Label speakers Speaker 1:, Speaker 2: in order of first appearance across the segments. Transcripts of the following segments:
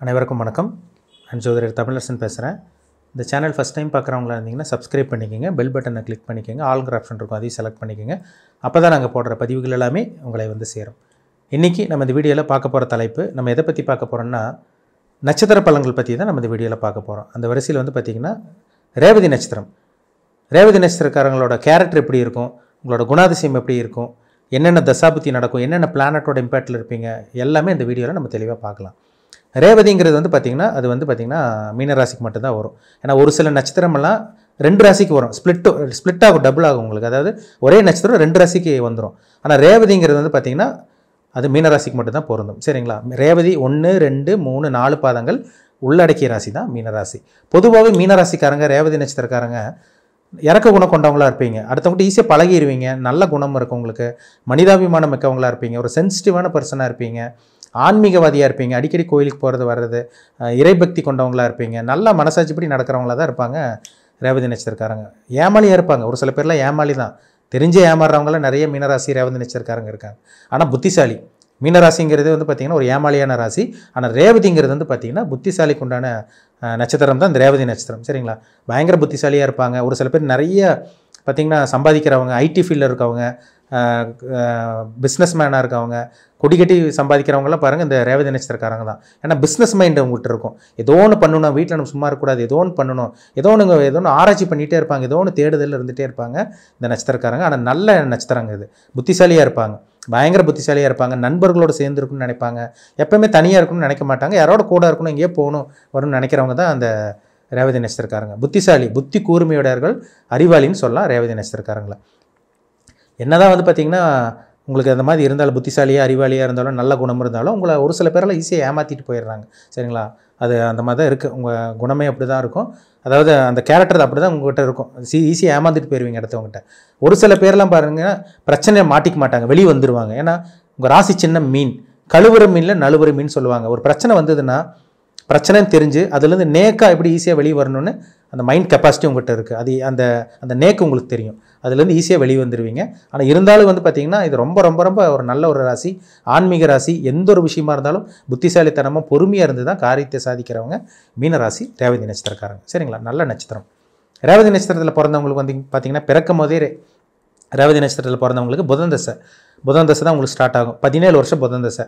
Speaker 1: அனைவருக்கும் வணக்கம். நான் ஜோதிடர் தமிழரசன் பேசுகிறேன். இந்த சேனல் ஃபஸ்ட் டைம் பார்க்குறவங்களா இருந்தீங்கன்னா சப்ஸ்கிரைப் பண்ணிக்கோங்க, பெல் பட்டனை கிளிக் பண்ணிக்கோங்க, ஆல்ங்கிற ஆப்ஷன் இருக்கும் அதையும் செலக்ட் பண்ணிக்கோங்க. அப்போ தான் நாங்கள் போடுற பதிவுகள் எல்லாமே உங்களை வந்து சேரும். இன்றைக்கி நம்ம இந்த வீடியோவில் பார்க்க போகிற தலைப்பு, நம்ம எதை பற்றி பார்க்க போகிறோம்னா நட்சத்திர பலன்கள் பற்றி தான் நம்ம இந்த வீடியோவில் பார்க்க போகிறோம். அந்த வரிசையில் வந்து பார்த்திங்கன்னா ரேவதி நட்சத்திரம். ரேவதி நட்சத்திரக்காரங்களோட கேரக்டர் எப்படி இருக்கும், உங்களோட குணாதிசயம் எப்படி இருக்கும், என்னென்ன தசாபுத்தி நடக்கும், என்னென்ன பிளானட்டோட இம்பேக்டில் இருப்பீங்க, எல்லாமே இந்த வீடியோவில் நம்ம தெளிவாக பார்க்கலாம். ரேவதிங்கிறது வந்து பார்த்திங்கன்னா அது வந்து பார்த்திங்கன்னா மீனராசிக்கு மட்டும்தான் வரும். ஏன்னா ஒரு சில நட்சத்திரமெல்லாம் 2 ராசிக்கு வரும், ஸ்ப்ளிட் ஆகும், டபுள் ஆகும் உங்களுக்கு. அதாவது ஒரே நட்சத்திரம் 2 ராசிக்கு வந்துடும். ஆனால் ரேவதிங்கிறது வந்து பார்த்திங்கன்னா அது மீனராசிக்கு மட்டும்தான் பொருந்தும். சரிங்களா? ரேவதி 1, 2, 3, 4 பாதங்கள் உள்ளடக்கிய ராசி தான் மீனராசி. பொதுவாகவே மீனராசிக்காரங்க, ரேவதி நட்சத்திரக்காரங்க இறக்க குணம் கொண்டவங்களா இருப்பீங்க. அடுத்தவங்கள்ட்ட ஈஸியாக பழகிடுவீங்க. நல்ல குணம் இருக்கும் உங்களுக்கு. மனிதாபிமானம் மிக்கவங்களா இருப்பீங்க. ஒரு சென்சிட்டிவான பர்சனாக இருப்பீங்க. ஆன்மீகவாதியாக இருப்பீங்க. அடிக்கடி கோயிலுக்கு போகிறது வர்றது, இறைபக்தி கொண்டவங்களாக இருப்பீங்க. நல்லா மனசாட்சிப்படி நடக்கிறவங்களா தான் இருப்பாங்க ரேவதி நட்சத்திரக்காரங்க. ஏமாளியாக இருப்பாங்க. ஒரு சில பேர்லாம் ஏமாளி தான், தெரிஞ்சே ஏமாறுறவங்களாம் நிறைய மீனராசி ரேவதி நட்சத்திரக்காரங்க இருக்காங்க. ஆனால் புத்திசாலி. மீனராசிங்கிறது வந்து பார்த்திங்கன்னா ஒரு ஏமாளியான ராசி. ஆனால் ரேவதிங்கிறது வந்து பார்த்திங்கன்னா புத்திசாலிக்கு உண்டான நட்சத்திரம் தான் இந்த ரேவதி நட்சத்திரம். சரிங்களா? பயங்கர புத்திசாலியாக இருப்பாங்க. ஒரு சில பேர் நிறைய பார்த்திங்கன்னா சம்பாதிக்கிறவங்க, ஐடி ஃபீல்டில் இருக்கவங்க, பிஸ்னஸ் மேனாக இருக்கவங்க, கொடி கட்டி சம்பாதிக்கிறவங்களாம் பாருங்கள் இந்த ரேவதி நட்சத்திரக்காரங்க தான். ஏன்னா பிஸ்னஸ் மைண்டு அவங்ககிட்ட இருக்கும். ஏதோ ஒன்று பண்ணணும், வீட்டில் நம்ம சும்மா இருக்கக்கூடாது, ஏதோ ஒன்று பண்ணணும், ஏதோ ஒன்று ஆராய்ச்சி பண்ணிகிட்டே இருப்பாங்க, ஏதோ ஒன்று தேடுதல் இருந்துகிட்டே இருப்பாங்க இந்த நட்சத்திரக்காரங்க. ஆனால் நல்ல நட்சத்திரங்க இது. புத்திசாலியாக இருப்பாங்க, பயங்கர புத்திசாலியாக இருப்பாங்க. நண்பர்களோடு சேர்ந்து இருக்கணும்னு நினைப்பாங்க. எப்போவுமே தனியாக இருக்கணும்னு நினைக்க மாட்டாங்க. யாரோட கூட இருக்கணும், எங்கேயோ போகணும் வரணும்னு நினைக்கிறவங்க தான் அந்த ரேவதி நட்சத்திரக்காரங்க. புத்திசாலி, புத்தி கூர்மையுடையவர்கள், அறிவாளின்னு சொல்லலாம் ரேவதி நட்சத்திரக்காரங்களை. என்னதான் வந்து பார்த்திங்கன்னா உங்களுக்கு அந்த மாதிரி இருந்தாலும், புத்திசாலியாக அறிவாளியாக இருந்தாலும், நல்ல குணம் இருந்தாலும், உங்களை ஒரு சில பேரெல்லாம் ஈஸியாக ஏமாற்றிட்டு போயிடுறாங்க. சரிங்களா? அது அந்த மாதிரி தான் இருக்குது. உங்கள் குணமே அப்படி தான் இருக்கும். அதாவது அந்த கேரக்டர் அப்படி தான் உங்கள்கிட்ட இருக்கும். ஈஸியாக ஏமாற்றிட்டு போயிடுவீங்க அடுத்தவங்ககிட்ட. ஒரு சில பேர்லாம் பாருங்கள் பிரச்சனையை மாட்டிக்க மாட்டாங்க, வெளியே வந்துடுவாங்க. ஏன்னா உங்கள் ராசி சின்ன மீன், கழுவுற மீனில் நழுவுற மீன் சொல்லுவாங்க. ஒரு பிரச்சனை வந்ததுன்னா பிரச்சனைன்னு தெரிஞ்சு அதுலேருந்து நேக்காக எப்படி ஈஸியாக வெளியே வரணும்னு அந்த மைண்ட் கெப்பாசிட்டி உங்கள்கிட்ட இருக்குது. அது அந்த நேக்கு உங்களுக்கு தெரியும். அதுலேருந்து ஈஸியாக வெளியே வந்துடுவீங்க. ஆனால் இருந்தாலும் வந்து பார்த்திங்கன்னா இது ரொம்ப ரொம்ப ரொம்ப ஒரு நல்ல ஒரு ராசி, ஆன்மீக ராசி. எந்த ஒரு விஷயமா இருந்தாலும் புத்திசாலித்தனமாக பொறுமையாக இருந்து தான் காரியத்தை சாதிக்கிறவங்க மீனராசி ரேவதி நட்சத்திரக்காரங்க. சரிங்களா? நல்ல நட்சத்திரம். ரேவதி நட்சத்திரத்தில் பிறந்தவங்களுக்கு வந்து பார்த்திங்கன்னா பிறக்கும் போதே ரேவதி நட்சத்திரத்தில் பிறந்தவங்களுக்கு புதன் தசை தான் உங்களுக்கு ஸ்டார்ட் ஆகும். 17 வருஷம் புதன் தசை.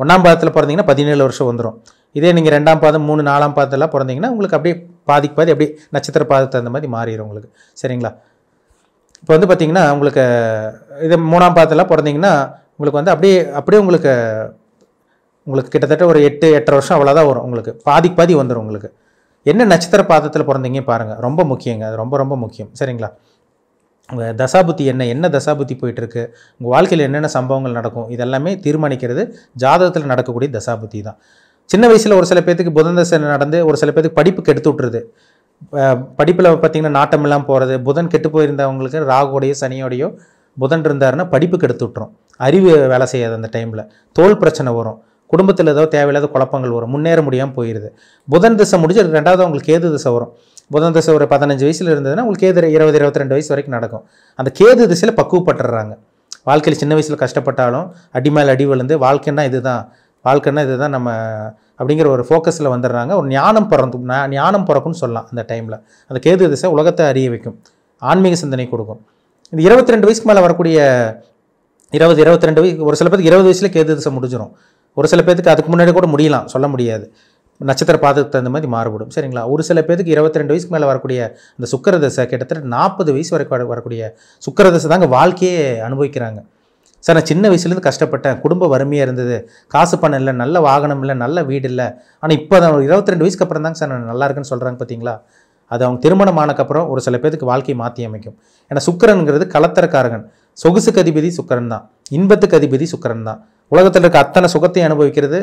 Speaker 1: 1ஆம் பாதத்தில் பிறந்தீங்கன்னா 17 வருஷம் வந்துடும். இதே நீங்கள் 2ஆம் பாதம் 3, 4ஆம் பாதத்தெல்லாம் பிறந்தீங்கன்னா உங்களுக்கு அப்படியே பாதிக்கு பாதி அப்படியே நட்சத்திர பாதத்தை அந்த மாதிரி மாறிடும் உங்களுக்கு. சரிங்களா? இப்போ வந்து பார்த்திங்கன்னா உங்களுக்கு இது 3ஆம் பாதத்தெல்லாம் பிறந்தீங்கன்னா உங்களுக்கு வந்து அப்படியே உங்களுக்கு கிட்டத்தட்ட ஒரு 8-8.5 வருஷம் அவ்வளோதான் வரும். உங்களுக்கு பாதிக்கு பாதி வந்துடும் உங்களுக்கு. என்ன நட்சத்திர பாதத்தில் பிறந்தீங்க பாருங்கள், ரொம்ப முக்கியங்க. அது ரொம்ப ரொம்ப முக்கியம். சரிங்களா? உங்கள் தசாபுத்தி என்ன தசாபுத்தி போயிட்டுருக்கு, உங்கள் வாழ்க்கையில் என்னென்ன சம்பவங்கள் நடக்கும், இதெல்லாமே தீர்மானிக்கிறது ஜாதகத்தில் நடக்கக்கூடிய தசாபுத்தி தான். சின்ன வயசில் ஒரு சில பேர்த்துக்கு புதன் தசை நடந்து ஒரு சில பேர்த்துக்கு படிப்பு கெடுத்து விட்டுருது. படிப்பில் பார்த்திங்கன்னா நாட்டமெல்லாம் போகிறது. புதன் கெட்டு போயிருந்தவங்களுக்கு ராகுவோடையோ சனியோடையோ புதன் இருந்தாருன்னா படிப்பு கெடுத்து விட்டுரும். அறிவு வேலை செய்யாது அந்த டைமில். தோல் பிரச்சனை வரும். குடும்பத்தில் ஏதோ தேவையில்லாத குழப்பங்கள் வரும். முன்னேற முடியாமல் போயிடுது. புதன் தசை முடிஞ்சு 2வது அவங்களுக்கு கேது தசை வரும். புதன் தசை ஒரு 15 வயசில் இருந்ததுன்னா உங்களுக்கு கேது 20-22 வயசு வரைக்கும் நடக்கும். அந்த கேது திசையில் பக்குவப்பட்டுறாங்க. வாழ்க்கையில் சின்ன வயசில் கஷ்டப்பட்டாலும் அடி மேல் அடி விழுந்து வாழ்க்கைன்னா இதுதான் நம்ம அப்படிங்கிற ஒரு ஃபோக்கஸில் வந்துடுறாங்க. ஒரு ஞானம் பிறக்கும்னு சொல்லலாம் அந்த டைமில். அந்த கேது திசை உலகத்தை அறிய வைக்கும், ஆன்மீக சிந்தனை கொடுக்கும். இந்த 22 வயசுக்கு மேலே வரக்கூடிய 20-22 வயசு, ஒரு சில பேருக்கு 20 வயசுல கேது திசை முடிஞ்சிடும். ஒரு சில பேருக்கு அதுக்கு முன்னாடி கூட முடியலாம், சொல்ல முடியாது. நட்சத்திர பாதத்துக்கு தகுந்த மாதிரி மாறுபடும். சரிங்களா? ஒரு சில பேருக்கு 22 வயசுக்கு மேலே வரக்கூடிய அந்த சுக்கிர தசை கிட்டத்தட்ட 40 வயசு வரைக்கும் வரக்கூடிய சுக்கிர தசை தாங்க வாழ்க்கையே அனுபவிக்கிறாங்க. சார் நான் சின்ன வயசுலேருந்து கஷ்டப்பட்டேன், குடும்ப வறுமையாக இருந்தது, காசு பணம் இல்லை, நல்ல வாகனம் இல்லை, நல்ல வீடு இல்லை, ஆனால் இப்போ தான் 22 வயசுக்கு அப்புறம் தாங்க சார் நான் நல்லா இருக்குன்னு சொல்கிறாங்க. பார்த்தீங்களா? அது அவங்க திருமணம் ஆனக்கப்புறம் ஒரு சில பேருக்கு வாழ்க்கையை மாற்றி அமைக்கும். ஏன்னா சுக்கிரனுங்கிறது கலத்தரக்காரகன். சொகுசுக்கு அதிபதி சுக்கிரன் தான், இன்பத்துக்கு அதிபதி சுக்கிரன் தான். உலகத்தில் இருக்க அத்தனை சுகத்தையும் அனுபவிக்கிறது,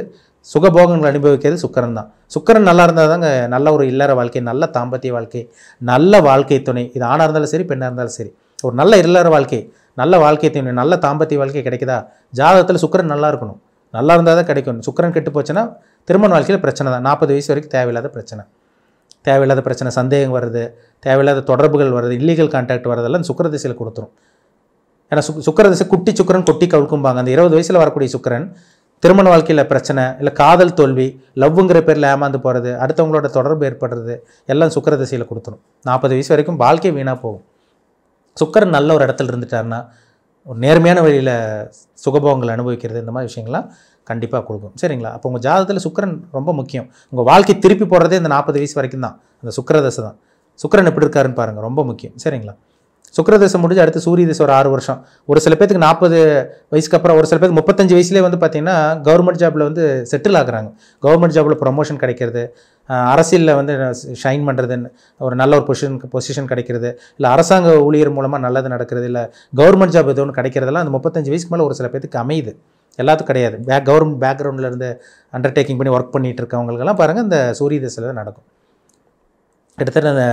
Speaker 1: சுகபோகங்களை அனுபவிக்கிறது சுக்கிரன் தான். சுக்கிரன் நல்லா இருந்தால் தாங்க நல்ல ஒரு இல்லற வாழ்க்கை, நல்ல தாம்பத்திய வாழ்க்கை, நல்ல வாழ்க்கை துணை. இது ஆணாக இருந்தாலும் சரி, பெண்ணாக இருந்தாலும் சரி, ஒரு நல்ல இல்லற வாழ்க்கை, நல்ல வாழ்க்கை துணை, நல்ல தாம்பத்திய வாழ்க்கை கிடைக்குதா? ஜாதகத்தில் சுக்கிரன் நல்லா இருக்கணும். நல்லா இருந்தால் தான் கிடைக்கும். சுக்கிரன் கெட்டு போச்சுன்னா திருமண வாழ்க்கையில் பிரச்சனை தான். 40 வயசு வரைக்கும் தேவையில்லாத பிரச்சனை, சந்தேகம் வருது, தேவையில்லாத தொடர்புகள் வருது, இல்லீகல் கான்டாக்ட் வரதெல்லாம் சுக்கிர திசையில் கொடுத்துரும். ஏன்னா சுக்கிர திசை குட்டி சுக்கிரன் கொட்டி கவுக்கும்பாங்க. அந்த 20 வயசில் வரக்கூடிய சுக்கிரன் திருமண வாழ்க்கையில் பிரச்சனை, இல்லை காதல் தோல்வி, லவ்வுங்கிற பேரில் ஏமாந்து போகிறது, அடுத்தவங்களோட தொடர்பு ஏற்படுறது எல்லாம் சுக்கிர திசையில் கொடுத்துரும். 40 வயசு வரைக்கும் வாழ்க்கை வீணாக போகும். சுக்கிரன் நல்ல ஒரு இடத்துல இருந்துட்டாருன்னா ஒரு நேர்மையான வழியில் சுகபோகங்கள் அனுபவிக்கிறது, இந்த மாதிரி விஷயங்கள்லாம் கண்டிப்பாக கொடுக்கும். சரிங்களா? அப்போ உங்கள் ஜாதகத்தில் சுக்கிரன் ரொம்ப முக்கியம். உங்கள் வாழ்க்கை திருப்பி போடுறதே இந்த 40 வயசு வரைக்கும் தான். அந்த சுக்கிர தசை தான். சுக்கிரன் எப்படி இருக்காருன்னு பாருங்கள், ரொம்ப முக்கியம். சரிங்களா? சுக்கிர தசை முடிஞ்சு அடுத்து சூரிய தசை ஒரு 6 வருஷம். ஒரு சில பேருக்கு 40 வயசுக்கு அப்புறம், ஒரு சில பேருக்கு 35 வயசுலேயே வந்து பார்த்திங்கன்னா கவர்மெண்ட் ஜாபில் வந்து செட்டில் ஆகுறாங்க. கவர்மெண்ட் ஜாபில் ப்ரொமோஷன் கிடைக்கிறது, அரசியலில் வந்து ஷைன் பண்ணுறது, ஒரு நல்ல ஒரு பொசிஷன் கிடைக்கிறது, இல்லை அரசாங்க ஊழியர் மூலமாக நல்லது நடக்கிறது, இல்லை கவர்மெண்ட் ஜாப் எது ஒன்று கிடைக்கிறதெல்லாம் அந்த 35 வயசுக்கு மேலே ஒரு சில பேருக்கு அமையுது. எல்லாத்துக்கும் கிடையாது. கவர்மெண்ட் பேக்ரவுண்டில் இருந்து அண்டர்டேக்கிங் பண்ணி ஒர்க் பண்ணிகிட்டு இருக்கவங்களுக்கெல்லாம் பாருங்கள் இந்த சூரிய தசையில் தான் நடக்கும். கிட்டத்தட்ட அந்த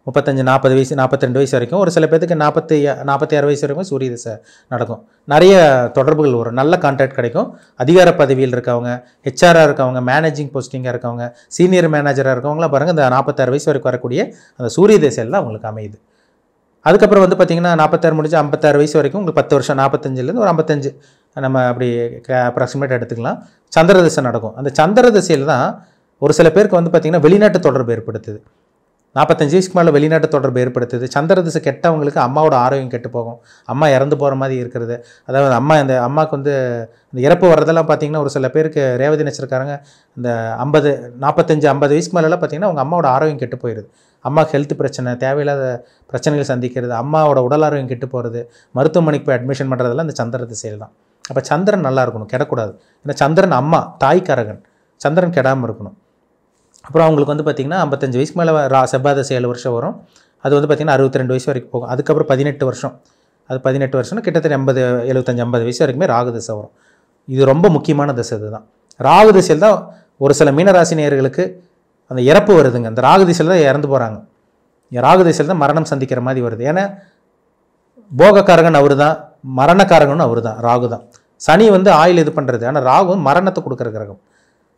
Speaker 1: 35, 40 வயசு, 42 வயசு வரைக்கும், ஒரு சில பேருக்கு 46 வயசு வரைக்கும் சூரிய தசை நடக்கும். நிறைய தொடர்புகள் வரும், நல்ல கான்ட்ராக்ட் கிடைக்கும். அதிகார பதவியில் இருக்கவங்க, ஹெச்ஆராக இருக்கவங்க, மேனேஜிங் போஸ்டிங்காக இருக்கவங்க, சீனியர் மேனேஜராக இருக்கவங்களாம் பாருங்கள் இந்த 46 வயசு வரைக்கும் வரக்கூடிய அந்த சூரிய தசையில் தான் அவங்களுக்கு அமையுது. அதுக்கப்புறம் வந்து பார்த்திங்கன்னா 46 முடிஞ்சு 56 வயசு வரைக்கும் உங்களுக்கு 10 வருஷம், 45லேருந்து ஒரு 55 நம்ம அப்படி அப்ராக்சிமேட் எடுத்துக்கலாம், சந்திர தசை நடக்கும். அந்த சந்திர தசையில் தான் ஒரு சில பேருக்கு வந்து பார்த்திங்கன்னா வெளிநாட்டு தொடர்பு ஏற்படுத்துது. 45 வயசுக்கு மேலே வெளிநாட்டு தொடர்பு ஏற்படுத்துது. சந்திர திசை கெட்டவங்களுக்கு அம்மாவோட ஆரோக்கியம் கெட்டு போகும், அம்மா இறந்து போகிற மாதிரி இருக்கிறது. அதாவது அம்மாவுக்கு வந்து இந்த இறப்பு வர்றதெல்லாம் பார்த்திங்கன்னா ஒரு சில பேருக்கு ரேவதி நட்சத்திரக்காரங்க இந்த 45-50 வயசுக்கு மேலெல்லாம் பார்த்திங்கன்னா அவங்க அம்மாவோட ஆரோக்கியம் கெட்டு போயிடுது. அம்மாவுக்கு ஹெல்த் பிரச்சனை, தேவையில்லாத பிரச்சனைகள் சந்திக்கிறது, அம்மாவோட உடல் ஆரோக்கியம் கெட்டு போகிறது, மருத்துவமனைக்கு போய் அட்மிஷன் பண்ணுறதெல்லாம் இந்த சந்திர திசையில் தான். அப்போ சந்திரன் நல்லா இருக்கணும், கெடக்கூடாது. ஏன்னா சந்திரன் அம்மா, தாய்க்காரகன், சந்திரன் கெடாமல் இருக்கணும். அப்புறம் அவங்களுக்கு வந்து பார்த்திங்கன்னா 55 வயசுக்கு மேலே செவ்வாய் தசை 7 வருஷம் வரும். அது வந்து பார்த்திங்கன்னா 62 வயசு வரைக்கும் போகும். அதுக்கப்புறம் 18 வருஷம், அது 18 வருஷம்னா கிட்டத்தட்ட 80, 75, 50 வயசு வரைக்குமே ராகு தசை வரும். இது ரொம்ப முக்கியமான தசை. இதுதான் ராகு திசையில் தான் ஒரு சில மீனராசி நேயர்களுக்கு அந்த இறப்பு வருதுங்க. அந்த ராகு திசையில் தான் இறந்து போகிறாங்க. ராகு திசையில் தான் மரணம் சந்திக்கிற மாதிரி வருது. ஏன்னா போகக்காரகன் அவர் தான், மரணக்காரகனும் அவர் தான், ராகு தான். சனி வந்து ஆயில் இது பண்ணுறது, ஆனால் ராகு மரணத்தை கொடுக்குற கிரகம்.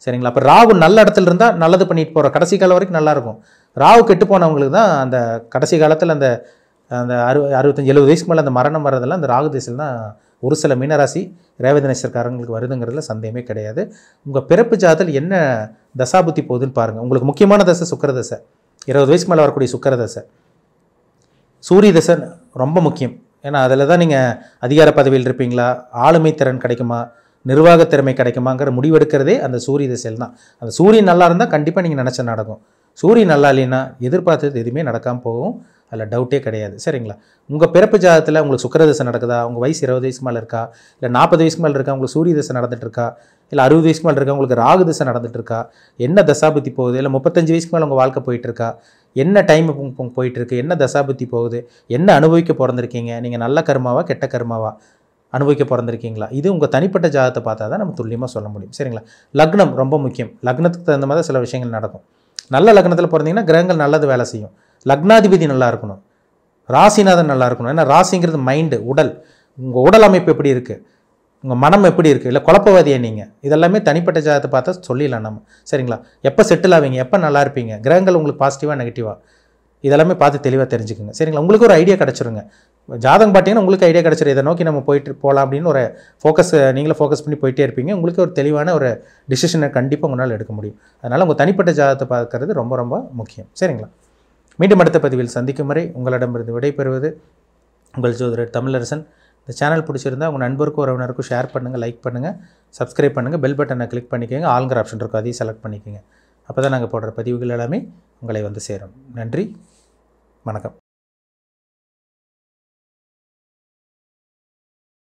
Speaker 1: சரிங்களா? அப்போ ராகு நல்ல இடத்துல இருந்தால் நல்லது பண்ணிட்டு போகிற கடைசி காலம் வரைக்கும் நல்லாயிருக்கும். ராகு கெட்டு போனவங்களுக்கு தான் அந்த கடைசி காலத்தில் அந்த 65-70 வயசுக்கு மேலே அந்த மரணம் வர்றதெல்லாம் அந்த ராகு திசையில் தான் ஒரு சில மீனராசி ரேவதி நட்சத்திரக்காரங்களுக்கு வருதுங்கிறதுல சந்தேகமே கிடையாது. உங்கள் பிறப்பு ஜாதத்தில் என்ன தசாபுத்தி போகுதுன்னு பாருங்கள். உங்களுக்கு முக்கியமான தசை சுக்கிர தசை, 20 வயசுக்கு மேலே வரக்கூடிய சுக்கிர தசை. சூரிய தசை ரொம்ப முக்கியம். ஏன்னா அதில் தான் நீங்கள் அதிகார பதவியில் இருப்பீங்களா, ஆளுமை திறன் கிடைக்குமா, நிர்வாக திறமை கிடைக்குமாங்கிற முடிவெடுக்கிறதே அந்த சூரிய திசையில் தான். அந்த சூரியன் நல்லா இருந்தால் கண்டிப்பாக நீங்கள் நினச்ச நடக்கும். சூரியன் நல்லா இல்லைன்னா எதிர்பார்த்தது எதுவுமே நடக்காமல் போகும், அதில் டவுட்டே கிடையாது. சரிங்களா? உங்கள் பிறப்பு ஜாதகத்தில் உங்களுக்கு சுக்கிர தசை நடக்குதா, உங்கள் வயசு 20 வயசுக்கு மேலே இருக்கா, இல்லை 40 வயசுக்கு மேலே இருக்கா, உங்களுக்கு சூரிய தசை நடந்துட்டு இருக்கா, இல்லை 60 வயசுக்கு மேலே இருக்கா, உங்களுக்கு ராகு தசை நடந்துட்டு இருக்கா, என்ன தசாபுத்தி போகுது, இல்லை 35 வயசுக்கு மேலே உங்கள் வாழ்க்கை போயிட்டு இருக்கா, என்ன டைம் போயிட்டுருக்கு, என்ன தசாபுத்தி போகுது, என்ன அனுபவிக்க பிறந்திருக்கீங்க, நீங்கள் நல்ல கர்மாவா கெட்ட கர்மாவா அனுபவிக்க பிறந்திருக்கீங்களா, இது உங்கள் தனிப்பட்ட ஜாதகத்தை பார்த்தா தான் நம்ம துல்லியமாக சொல்ல முடியும். சரிங்களா? லக்னம் ரொம்ப முக்கியம். லக்னத்துக்கு தகுந்த மாதிரி சில விஷயங்கள் நடக்கும். நல்ல லக்னத்தில் பிறந்தீங்கன்னா கிரகங்கள் நல்லது வேலை செய்யும். லக்னாதிபதி நல்லா இருக்கணும், ராசிநாதன் நல்லா இருக்கணும். ஏன்னா ராசிங்கிறது மைண்டு, உடல். உங்கள் உடல் அமைப்பு எப்படி இருக்குது, உங்கள் மனம் எப்படி இருக்குது, இல்லை குழப்பவாதியா நீங்கள், இதெல்லாமே தனிப்பட்ட ஜாதகத்தை பார்த்தா சொல்லிடலாம் நம்ம. சரிங்களா? எப்போ செட்டில் ஆவீங்க, எப்போ நல்லா இருப்பீங்க, கிரகங்கள் உங்களுக்கு பாசிட்டிவாக நெகட்டிவாக, இதெல்லாமே பார்த்து தெளிவாக தெரிஞ்சுக்குங்க. சரிங்களா? உங்களுக்கு ஒரு ஐடியா கிடச்சிருங்க. ஜாதகம் பார்த்தீங்கன்னா உங்களுக்கு ஐடியா கிடச்சிரும், இதை நோக்கி நம்ம போகலாம் அப்படின்னு ஒரு நீங்களே ஃபோக்கஸ் பண்ணி போயிட்டே இருப்பீங்க. உங்களுக்கு ஒரு தெளிவான ஒரு டிசிஷனை கண்டிப்பாக உங்களால் எடுக்க முடியும். அதனால் உங்கள் தனிப்பட்ட ஜாதகத்தை பார்க்கறது ரொம்ப ரொம்ப முக்கியம். சரிங்களா? மீண்டும் அடுத்த பதிவில் சந்திக்கும் வரை உங்களிடமிருந்து விடைபெறுவது உங்கள் ஜோதிடர் தமிழரசன். இந்த சேனல் பிடிச்சிருந்தால் உங்கள் நண்பருக்கும் உறவினருக்கும் ஷேர் பண்ணுங்கள், லைக் பண்ணுங்கள், சப்ஸ்கிரைப் பண்ணுங்கள், பெல் பட்டனை கிளிக் பண்ணிக்கோங்க, ஆளுங்கிற ஆப்ஷன் இருக்கும் அதையும் செலக்ட் பண்ணிக்கோங்க. அப்போ தான் நாங்கள் போடுற பதிவுகள் எல்லாமே உங்களை வந்து சேரும். நன்றி, வணக்கம்.